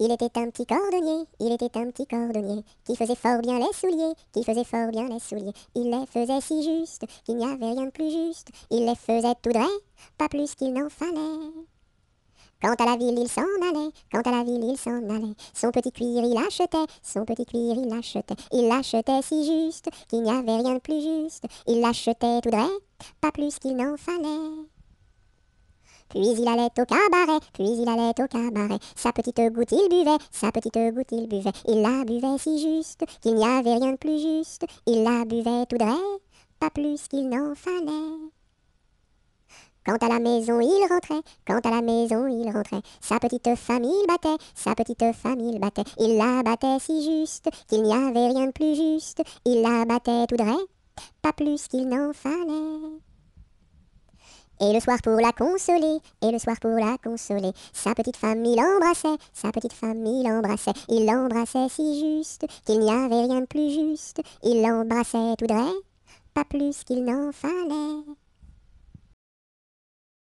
Il était un petit cordonnier, il était un petit cordonnier, qui faisait fort bien les souliers, qui faisait fort bien les souliers. Il les faisait si juste, qu'il n'y avait rien de plus juste. Il les faisait tout droit, pas plus qu'il n'en fallait. Quant à la ville, il s'en allait, quant à la ville, il s'en allait. Son petit cuir, il achetait, son petit cuir, il achetait. Il l'achetait si juste, qu'il n'y avait rien de plus juste. Il l'achetait tout droit, pas plus qu'il n'en fallait. Puis il allait au cabaret, puis il allait au cabaret. Sa petite goutte il buvait, sa petite goutte il buvait. Il la buvait si juste, qu'il n'y avait rien de plus juste. Il la buvait tout droit, pas plus qu'il n'en fallait. Quant à la maison, il rentrait, quant à la maison, il rentrait. Sa petite famille battait, sa petite famille battait. Il la battait si juste, qu'il n'y avait rien de plus juste. Il la battait tout droit, pas plus qu'il n'en fallait. Et le soir pour la consoler, et le soir pour la consoler, sa petite famille l'embrassait, sa petite famille l'embrassait. Il l'embrassait si juste, qu'il n'y avait rien de plus juste. Il l'embrassait tout droit, pas plus qu'il n'en fallait.